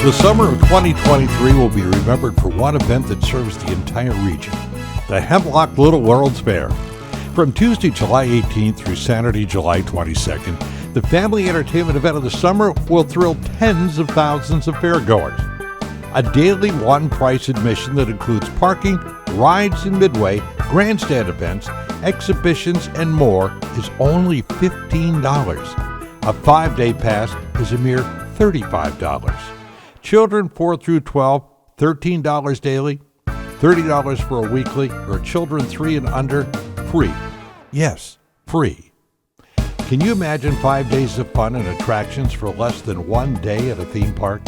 The summer of 2023 will be remembered for one event that serves the entire region, the Hemlock Little World's Fair. From Tuesday, July 18th through Saturday, July 22nd, the family entertainment event of the summer will thrill tens of thousands of fairgoers. A daily one-price admission that includes parking, rides in Midway, grandstand events, exhibitions, and more is only $15. A 5-day pass is a mere $35. Children 4 through 12, $13 daily, $30 for a weekly, or children 3 and under, free. Yes, free. Can you imagine 5 days of fun and attractions for less than 1 day at a theme park?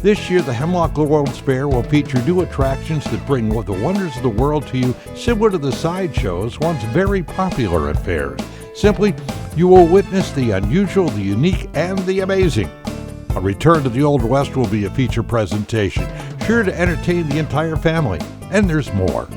This year, the Hemlock Little World's Fair will feature new attractions that bring the wonders of the world to you, similar to the sideshows once very popular at fairs. Simply, you will witness the unusual, the unique, and the amazing. A return to the Old West will be a feature presentation, sure to entertain the entire family. And there's more.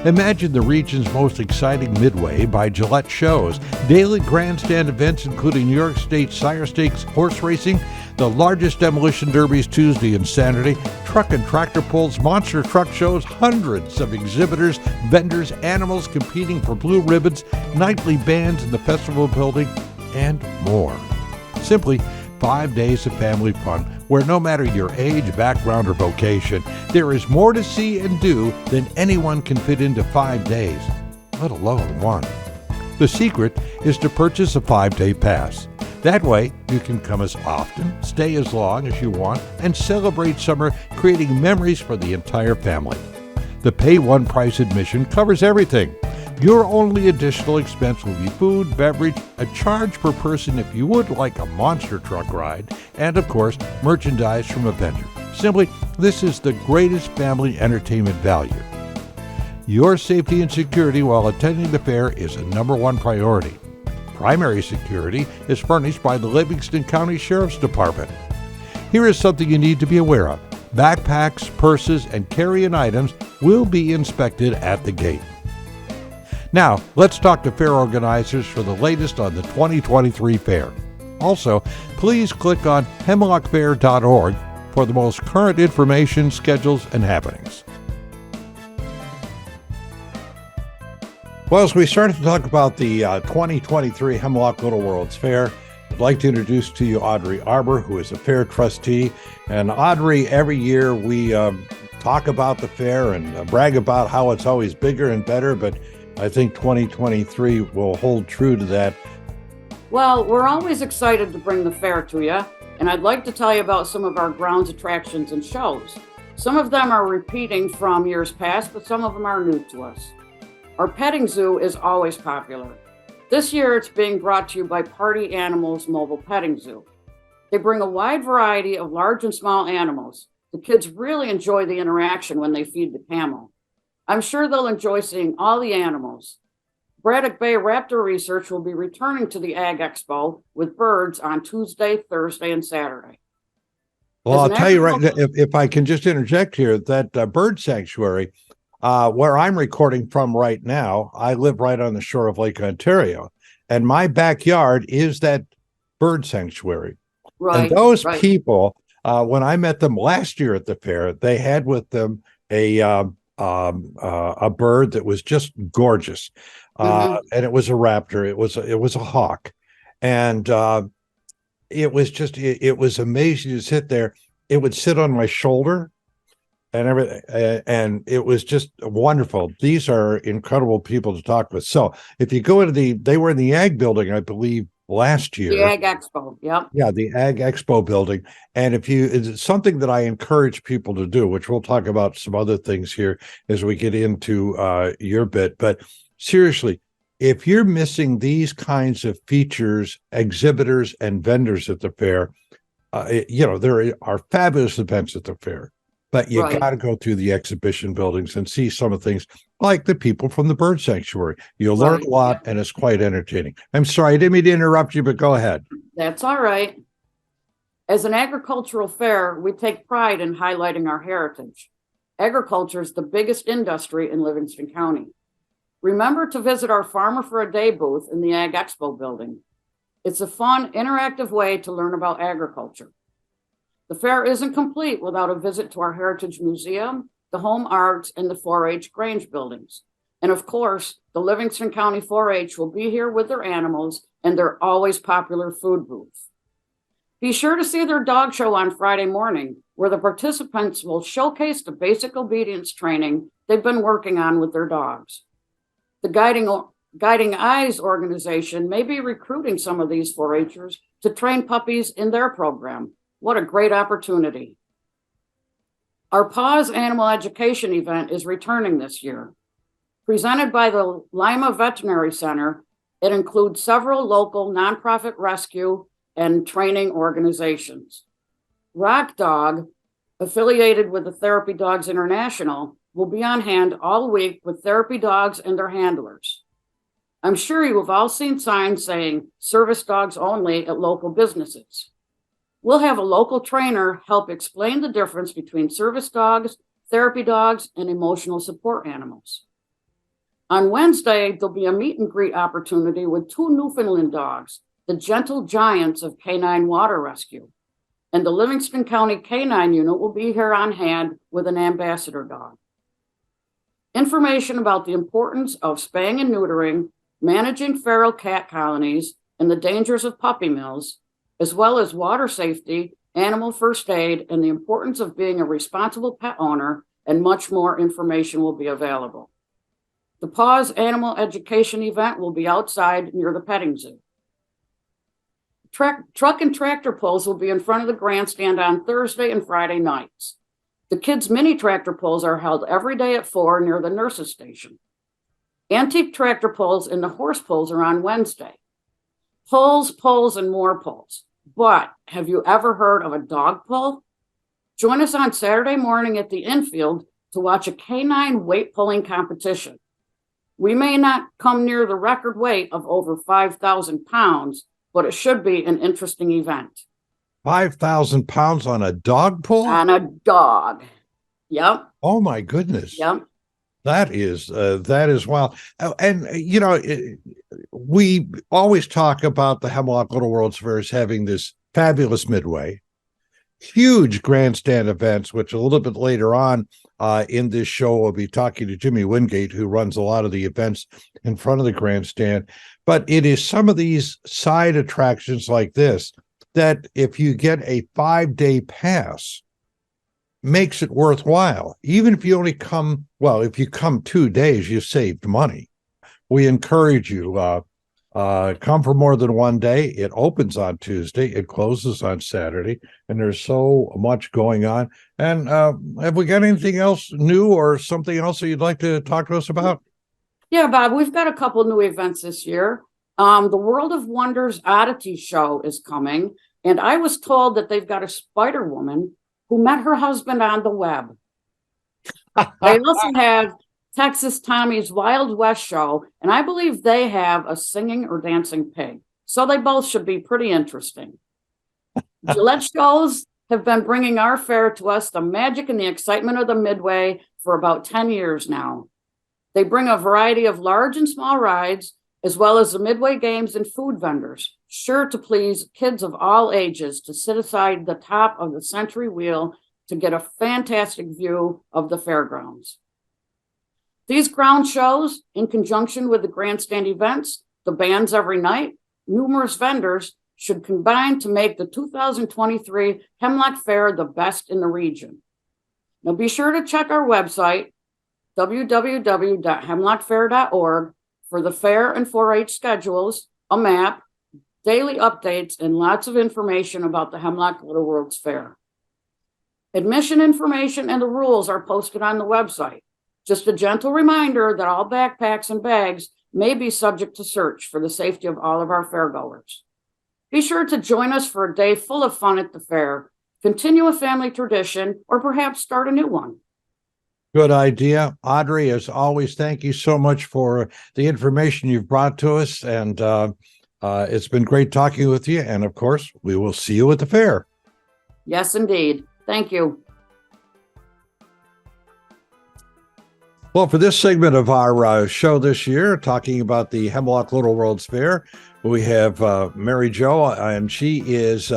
Imagine the region's most exciting Midway by Gillette shows, daily grandstand events including New York State Sire Stakes horse racing, the largest demolition derbies Tuesday and Saturday, truck and tractor pulls, monster truck shows, hundreds of exhibitors, vendors, animals competing for blue ribbons, nightly bands in the festival building, and more. Simply 5 days of family fun where no matter your age, background, or vocation, there is more to see and do than anyone can fit into 5 days, let alone one. The secret is to purchase a 5-day pass. That way, you can come as often, stay as long as you want, and celebrate summer, creating memories for the entire family. The pay one price admission covers everything. Your only additional expense will be food, beverage, a charge per person if you would like a monster truck ride, and of course, merchandise from a vendor. Simply, this is the greatest family entertainment value. Your safety and security while attending the fair is a number one priority. Primary security is furnished by the Livingston County Sheriff's Department. Here is something you need to be aware of. Backpacks, purses, and carry-on items will be inspected at the gate. Now, let's talk to fair organizers for the latest on the 2023 fair. Also, please click on hemlockfair.org for the most current information, schedules, and happenings. Well, as we start to talk about the 2023 Hemlock Little World's Fair, I'd like to introduce to you Audrey Arbor, who is a fair trustee. And Audrey, every year we talk about the fair and brag about how it's always bigger and better, but I think 2023 will hold true to that. Well, we're always excited to bring the fair to you, and I'd like to tell you about some of our grounds attractions and shows. Some of them are repeating from years past, but some of them are new to us. Our petting zoo is always popular. This year, it's being brought to you by Party Animals Mobile Petting Zoo. They bring a wide variety of large and small animals. The kids really enjoy the interaction when they feed the camel. I'm sure they'll enjoy seeing all the animals. Braddock Bay Raptor Research will be returning to the Ag Expo with birds on Tuesday, Thursday, and Saturday. Well, I'll tell you right now, if I can just interject here, that bird sanctuary, where I'm recording from right now, I live right on the shore of Lake Ontario, and my backyard is that bird sanctuary. Right. And those people, when I met them last year at the fair, they had with them a bird that was just gorgeous, and it was a raptor. It was a hawk, and it was amazing to sit there. It would sit on my shoulder, and everything, and it was just wonderful. These are incredible people to talk with. So if you go into they were in the Ag building, I believe, last year. The Ag Expo, yep. Yeah, the Ag Expo building. And it's something that I encourage people to do, which we'll talk about some other things here as we get into your bit. But seriously, if you're missing these kinds of features, exhibitors, and vendors at the fair, there are fabulous events at the fair. But you got to go through the exhibition buildings and see some of the things like the people from the bird sanctuary. You'll learn a lot, and it's quite entertaining. I'm sorry, I didn't mean to interrupt you, but go ahead. That's all right. As an agricultural fair, we take pride in highlighting our heritage. Agriculture is the biggest industry in Livingston County. Remember to visit our Farmer for a Day booth in the Ag Expo building. It's a fun, interactive way to learn about agriculture. The fair isn't complete without a visit to our Heritage Museum, the Home Arts, and the 4-H Grange buildings. And of course, the Livingston County 4-H will be here with their animals and their always popular food booth. Be sure to see their dog show on Friday morning, where the participants will showcase the basic obedience training they've been working on with their dogs. The Guiding Eyes organization may be recruiting some of these 4-Hers to train puppies in their program. What a great opportunity. Our Paws Animal Education event is returning this year. Presented by the Lima Veterinary Center, it includes several local nonprofit rescue and training organizations. Rock Dog, affiliated with the Therapy Dogs International, will be on hand all week with therapy dogs and their handlers. I'm sure you have all seen signs saying service dogs only at local businesses. We'll have a local trainer help explain the difference between service dogs, therapy dogs, and emotional support animals. On Wednesday, there'll be a meet and greet opportunity with 2 Newfoundland dogs, the gentle giants of Canine Water Rescue. And the Livingston County Canine Unit will be here on hand with an ambassador dog. Information about the importance of spaying and neutering, managing feral cat colonies, and the dangers of puppy mills, as well as water safety, animal first aid, and the importance of being a responsible pet owner, and much more information will be available. The Paws Animal Education event will be outside near the petting zoo. Truck and tractor pulls will be in front of the grandstand on Thursday and Friday nights. The kids' mini tractor pulls are held every day at 4 near the nurses' station. Antique tractor pulls and the horse pulls are on Wednesday. Pulls, and more pulls. But have you ever heard of a dog pull? Join us on Saturday morning at the infield to watch a canine weight pulling competition. We may not come near the record weight of over 5,000 pounds, but it should be an interesting event. 5,000 pounds on a dog pull? On a dog. Yep. Oh my goodness. Yep. That is wild. And we always talk about the Hemlock Little World's Fair as having this fabulous midway, huge grandstand events, which a little bit later on in this show, we'll be talking to Jimmy Wingate, who runs a lot of the events in front of the grandstand. But it is some of these side attractions like this that if you get a 5-day pass, makes it worthwhile. Even if you only come, if you come 2 days, you saved money. We encourage you, come for more than 1 day. It opens on Tuesday, it closes on Saturday, and there's so much going on. And have we got anything else new or something else that you'd like to talk to us about? Yeah, Bob, we've got a couple new events this year. The World of Wonders Oddity Show is coming, and I was told that they've got a Spider Woman who met her husband on the web. They also have Texas Tommy's Wild West Show, and I believe they have a singing or dancing pig. So they both should be pretty interesting. Gillette shows have been bringing our fair to us, the magic and the excitement of the Midway, for about 10 years now. They bring a variety of large and small rides, as well as the Midway games and food vendors, sure to please kids of all ages to sit aside the top of the Century Wheel to get a fantastic view of the fairgrounds. These ground shows, in conjunction with the grandstand events, the bands every night, numerous vendors, should combine to make the 2023 Hemlock Fair the best in the region. Now be sure to check our website, www.hemlockfair.org, for the fair and 4-H schedules, a map, daily updates, and lots of information about the Hemlock Little World's Fair. Admission information and the rules are posted on the website. Just a gentle reminder that all backpacks and bags may be subject to search for the safety of all of our fairgoers. Be sure to join us for a day full of fun at the fair, continue a family tradition, or perhaps start a new one. Good idea. Audrey, as always, thank you so much for the information you've brought to us. And it's been great talking with you. And of course, we will see you at the fair. Yes, indeed. Thank you. Well, for this segment of our show this year, talking about the Hemlock Little World's Fair, we have Mary Jo, and she is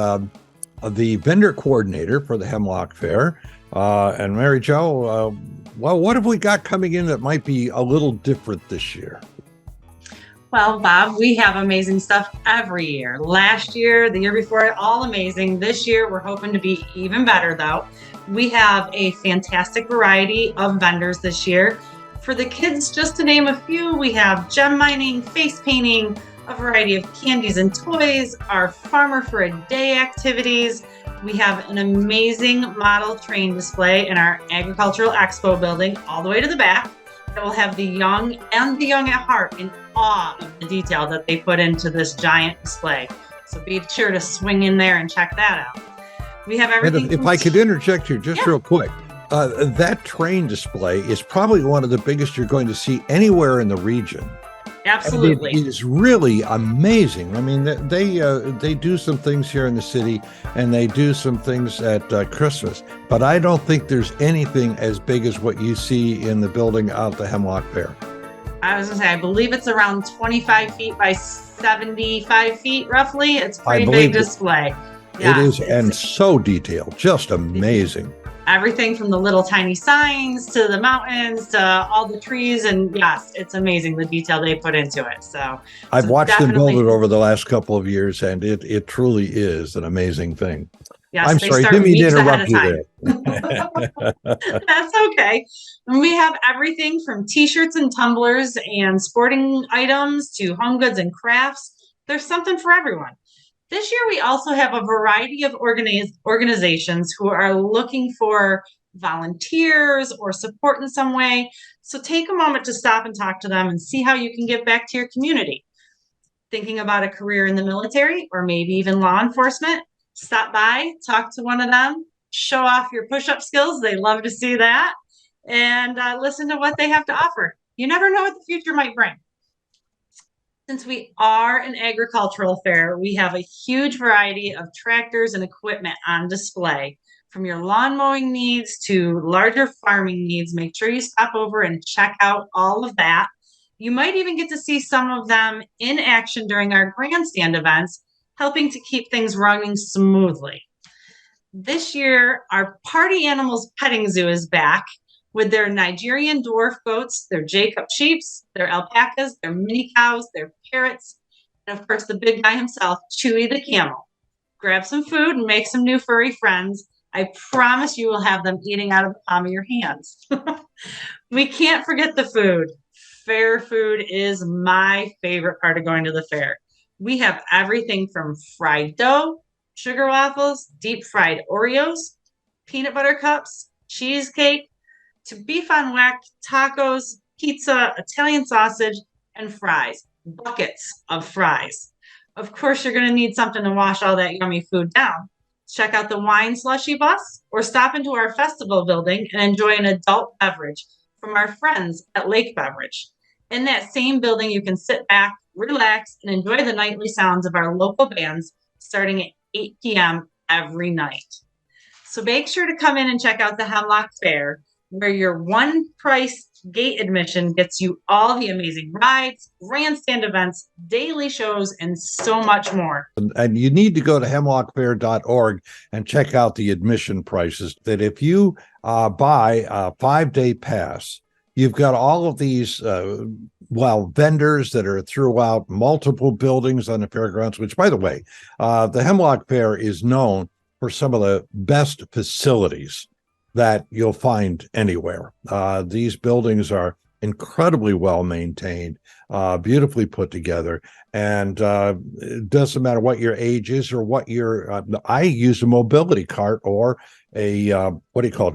the vendor coordinator for the Hemlock Fair. And Mary Jo, well, what have we got coming in that might be a little different this year? Well, Bob, we have amazing stuff every year. Last year, the year before, all amazing. This year, we're hoping to be even better, though. We have a fantastic variety of vendors this year. For the kids, just to name a few, we have gem mining, face painting, a variety of candies and toys, our Farmer for a Day activities. We have an amazing model train display in our Agricultural Expo building all the way to the back that will have the young and the young at heart in awe of the detail that they put into this giant display. So be sure to swing in there and check that out. We have everything. And if I could interject here just real quick, that train display is probably one of the biggest you're going to see anywhere in the region. Absolutely. It is really amazing. I mean, they do some things here in the city, and they do some things at Christmas, but I don't think there's anything as big as what you see in the building out at the Hemlock Fair. I was going to say, I believe it's around 25 feet by 75 feet, roughly. It's a pretty big display. Yeah, it is, and so detailed, just amazing. Everything from the little tiny signs to the mountains to all the trees, and yes, it's amazing the detail they put into it. So I've watched them build it over the last couple of years, and it truly is an amazing thing. Yes, I'm sorry, didn't mean to interrupt you there. That's okay. And we have everything from t-shirts and tumblers and sporting items to home goods and crafts. There's something for everyone. This year, we also have a variety of organizations who are looking for volunteers or support in some way. So take a moment to stop and talk to them and see how you can give back to your community. Thinking about a career in the military or maybe even law enforcement, stop by, talk to one of them, show off your push-up skills. They love to see that. And listen to what they have to offer. You never know what the future might bring. Since we are an agricultural fair, we have a huge variety of tractors and equipment on display. From your lawn mowing needs to larger farming needs, make sure you stop over and check out all of that. You might even get to see some of them in action during our grandstand events, helping to keep things running smoothly. This year, our Party Animals Petting Zoo is back with their Nigerian dwarf goats, their Jacob sheeps, their alpacas, their mini cows, their parrots, and of course the big guy himself, Chewy the camel. Grab some food and make some new furry friends. I promise you will have them eating out of the palm of your hands. We can't forget the food. Fair food is my favorite part of going to the fair. We have everything from fried dough, sugar waffles, deep fried Oreos, peanut butter cups, cheesecake, to beef on whack, tacos, pizza, Italian sausage, and fries. Buckets of fries. Of course, you're going to need something to wash all that yummy food down. Check out the wine slushy bus or stop into our festival building and enjoy an adult beverage from our friends at Lake Beverage. In that same building, you can sit back, relax, and enjoy the nightly sounds of our local bands starting at 8 p.m. every night. So make sure to come in and check out the Hemlock Fair, where your one price gate admission gets you all the amazing rides, grandstand events, daily shows, and so much more. And you need to go to hemlockfair.org and check out the admission prices. That if you buy a 5-day pass, you've got all of these vendors that are throughout multiple buildings on the fairgrounds, which, by the way, the Hemlock Fair is known for some of the best facilities that you'll find anywhere. These buildings are incredibly well maintained, beautifully put together, and it doesn't matter what your age is or what your. I use a mobility cart or a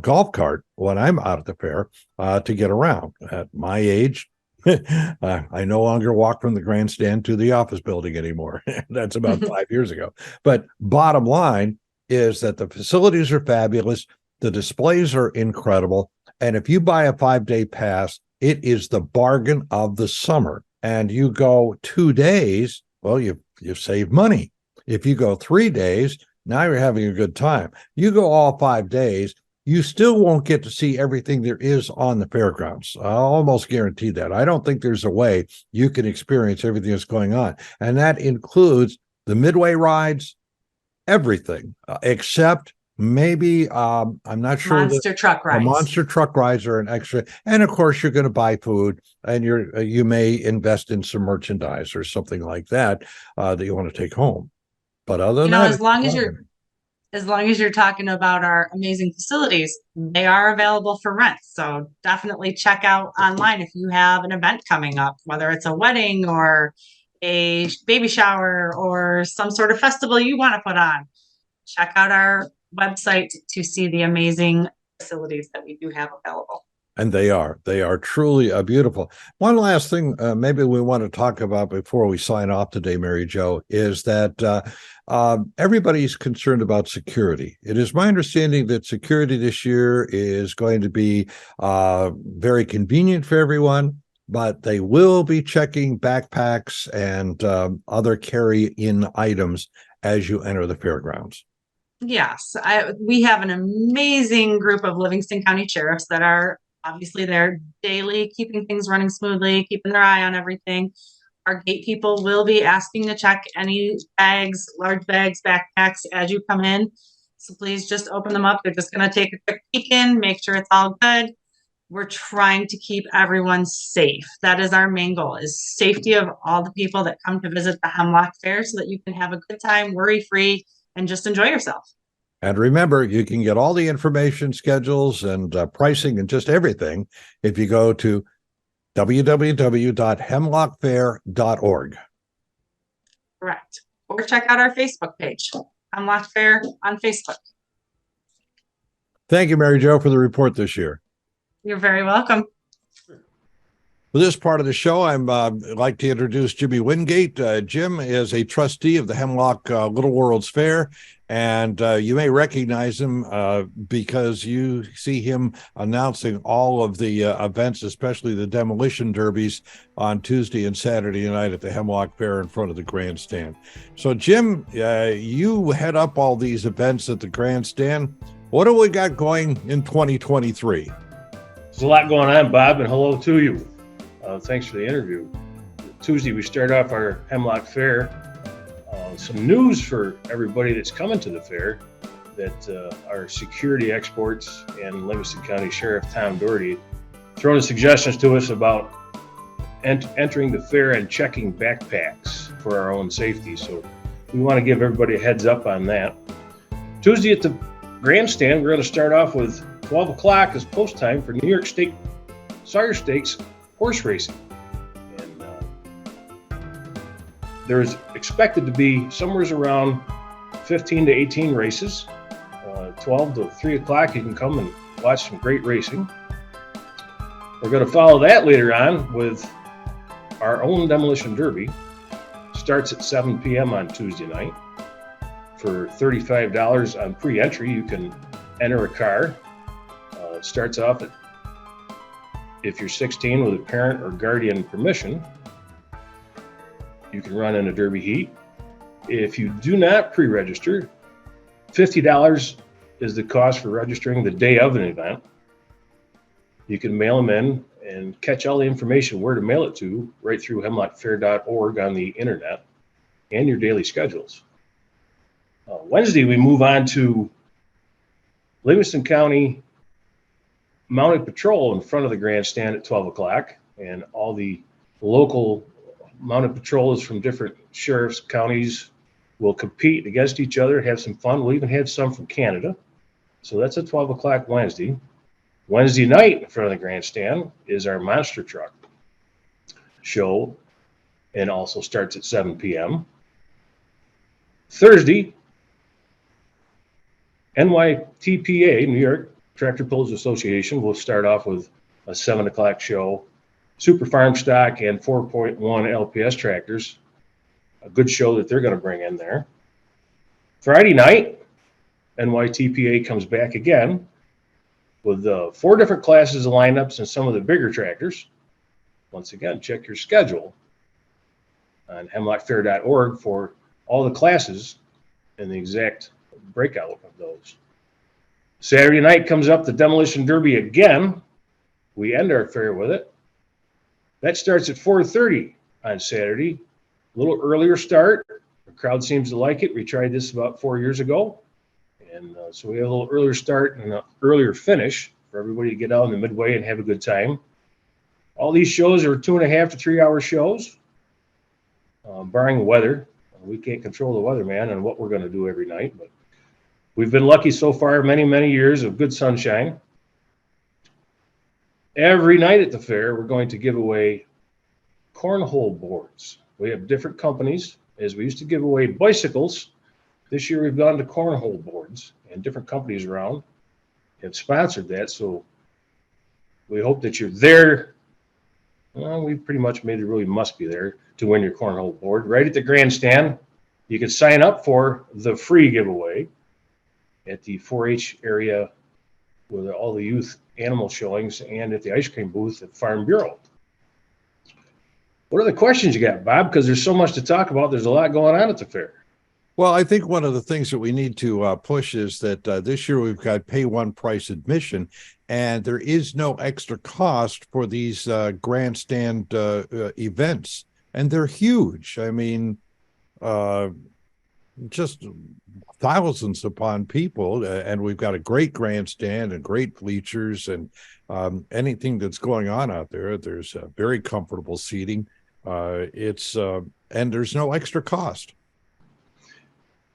golf cart when I'm out at the fair to get around. At my age, I no longer walk from the grandstand to the office building anymore. That's about 5 years ago. But bottom line is that the facilities are fabulous. The displays are incredible. And if you buy a 5-day pass, it is the bargain of the summer. And you go 2 days, well, you save money. If you go 3 days, now you're having a good time. You go all 5 days, you still won't get to see everything there is on the fairgrounds. I'll almost guarantee that. I don't think there's a way you can experience everything that's going on. And that includes the midway rides, everything except maybe I'm not sure that Monster truck the rides. monster truck rides are an extra, and of course you're going to buy food, and you may invest in some merchandise or something like that that you want to take home. But other than You know, that, as long as you're talking about our amazing facilities, they are available for rent. So definitely check out online if you have an event coming up, whether it's a wedding or a baby shower or some sort of festival you want to put on. Check out our website to see the amazing facilities that we do have available. and they are truly beautiful. One last thing, maybe we want to talk about before we sign off today, Mary Jo, is that everybody's concerned about security. It is my understanding that security this year is going to be very convenient for everyone, but they will be checking backpacks and other carry-in items as you enter the fairgrounds. Yes, we have an amazing group of Livingston County sheriffs that are obviously there daily, keeping things running smoothly, keeping their eye on everything. Our gate people will be asking to check any bags, large bags, backpacks as you come in. So please just open them up. They're just going to take a quick peek in, make sure it's all good. We're trying to keep everyone safe. That is our main goal, is safety of all the people that come to visit the Hemlock Fair so that you can have a good time, worry-free, and just enjoy yourself. And remember, you can get all the information, schedules, and pricing and just everything if you go to www.hemlockfair.org. Correct. Or check out our Facebook page, Hemlock Fair on Facebook. Thank you, Mary Jo, for the report this year. You're very welcome. For this part of the show, I'd like to introduce Jimmy Wingate. Jim is a trustee of the Hemlock Little World's Fair, and you may recognize him because you see him announcing all of the events, especially the demolition derbies on Tuesday and Saturday night at the Hemlock Fair in front of the grandstand. So, Jim, you head up all these events at the grandstand. What do we got going in 2023? There's a lot going on, Bob, and hello to you. Thanks for the interview. Tuesday, we start off our Hemlock Fair. Some news for everybody that's coming to the fair, that our security experts and Livingston County Sheriff Tom Doherty thrown suggestions to us about entering the fair and checking backpacks for our own safety. So we want to give everybody a heads up on that. Tuesday at the grandstand, we're going to start off with 12 o'clock as post time for New York State Sawyer Stakes horse racing. And there's expected to be somewhere around 15 to 18 races. 12 to 3 o'clock, you can come and watch some great racing. We're going to follow that later on with our own demolition derby. Starts at 7 p.m. on Tuesday night. For $35 on pre-entry, you can enter a car. It starts off at, if you're 16 with a parent or guardian permission, you can run in a derby heat. If you do not pre-register, $50 is the cost for registering the day of an event. You can mail them in and catch all the information where to mail it to right through hemlockfair.org on the internet and your daily schedules. Wednesday, we move on to Livingston County Mounted Patrol in front of the grandstand at 12 o'clock, and all the local mounted patrols from different sheriffs, counties will compete against each other, have some fun. We'll even have some from Canada. So that's at 12 o'clock Wednesday. Wednesday night in front of the grandstand is our monster truck show, and also starts at 7 p.m. Thursday, NYTPA, New York Tractor Pullers Association, will start off with a 7 o'clock show. Super Farm Stock and 4.1 LPS tractors. A good show that they're going to bring in there. Friday night, NYTPA comes back again with 4 different classes of lineups and some of the bigger tractors. Once again, check your schedule on hemlockfair.org for all the classes and the exact breakout of those. Saturday night comes up the Demolition Derby again. We end our fair with it. That starts at 4:30 on Saturday. A little earlier start. crowd seems to like it. We tried this about 4 years ago. And so we have a little earlier start and an earlier finish for everybody to get out in the midway and have a good time. All these shows are 2.5 to 3 hour shows, barring the weather. We can't control the weather, man, and what we're going to do every night. But we've been lucky so far, many, many years of good sunshine. Every night at the fair, we're going to give away cornhole boards. We have different companies. As we used to give away bicycles, this year we've gone to cornhole boards, and different companies around have sponsored that. So we hope that you're there. Well, we pretty much made it really must be there to win your cornhole board. Right at the grandstand, you can sign up for the free giveaway at the 4-H area with all the youth animal showings and at the ice cream booth at Farm Bureau. What are the questions you got, Bob? Because there's so much to talk about. There's a lot going on at the fair. Well, I think one of the things that we need to push is that this year we've got pay one price admission, and there is no extra cost for these grandstand events, and they're huge. I mean, just thousands upon people, and we've got a great grandstand and great bleachers, and anything that's going on out there. There's very comfortable seating. And there's no extra cost.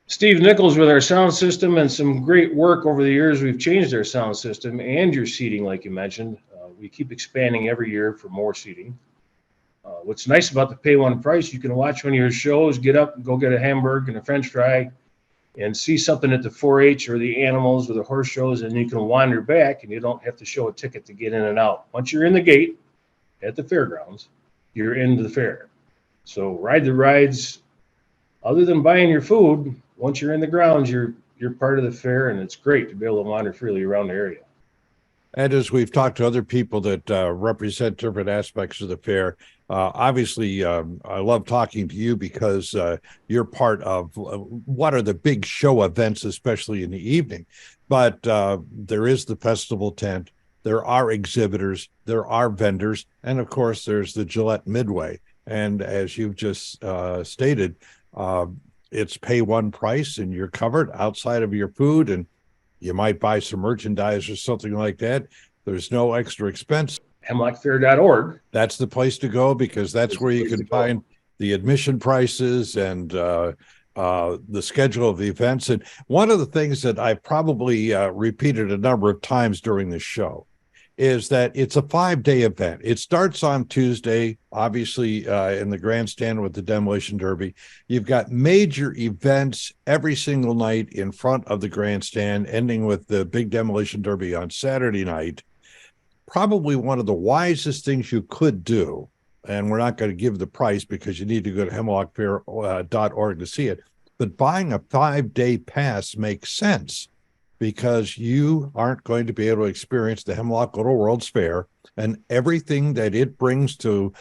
Steve Nichols with our sound system and some great work over the years. We've changed our sound system and your seating, like you mentioned. We keep expanding every year for more seating. What's nice about the pay one price, you can watch one of your shows, get up and go get a hamburger and a French fry and see something at the 4-H or the animals or the horse shows, and you can wander back and you don't have to show a ticket to get in and out. Once you're in the gate at the fairgrounds, you're into the fair. So ride the rides. Other than buying your food, once you're in the grounds, you're part of the fair, and it's great to be able to wander freely around the area. And as we've talked to other people that represent different aspects of the fair, obviously, I love talking to you because you're part of what are the big show events, especially in the evening. But there is the festival tent, there are exhibitors, there are vendors, and of course, there's the Gillette Midway. And as you've just stated, it's pay one price and you're covered outside of your food, and you might buy some merchandise or something like that. There's no extra expense. Hemlockfair.org. That's the place to go, because that's where you can find the admission prices and the schedule of the events. And one of the things that I probably repeated a number of times during the show is that it's a 5-day event. It starts on Tuesday, obviously, in the grandstand with the Demolition Derby. You've got major events every single night in front of the grandstand, ending with the big Demolition Derby on Saturday night. Probably one of the wisest things you could do, and we're not going to give the price because you need to go to hemlockfair.org to see it, but buying a 5-day pass makes sense, because you aren't going to be able to experience the Hemlock Little World's Fair and everything that it brings to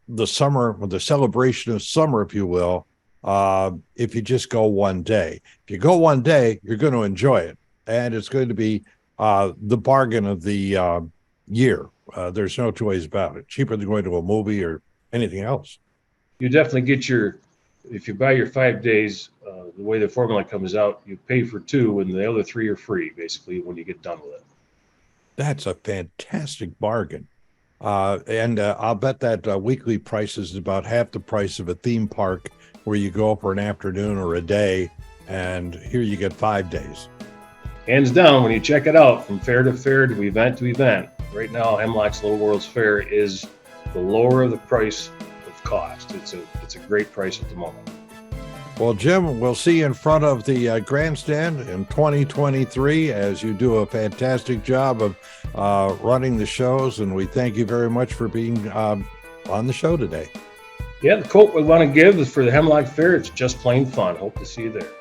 the summer, or the celebration of summer, if you will, if you just go one day. If you go one day, you're going to enjoy it, and it's going to be the bargain of the year. There's no two ways about it. Cheaper than going to a movie or anything else. You definitely get if you buy your 5 days, the way the formula comes out, you pay for 2 and the other 3 are free, basically, when you get done with it. That's a fantastic bargain. And I'll bet that weekly price is about half the price of a theme park where you go for an afternoon or a day, and here you get 5 days. Hands down, when you check it out, from fair to fair to event, right now, Hemlock's Little World's Fair is the lower of the price of cost. It's a great price at the moment. Well, Jim, we'll see you in front of the grandstand in 2023 as you do a fantastic job of running the shows, and we thank you very much for being on the show today. Yeah, the quote we want to give is for the Hemlock Fair, it's just plain fun. Hope to see you there.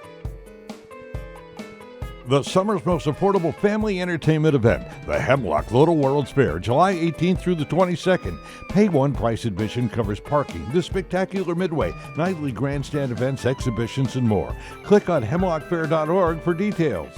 The summer's most affordable family entertainment event, the Hemlock Little World's Fair, July 18th through the 22nd. Pay one price admission covers parking, the spectacular midway, nightly grandstand events, exhibitions, and more. Click on hemlockfair.org for details.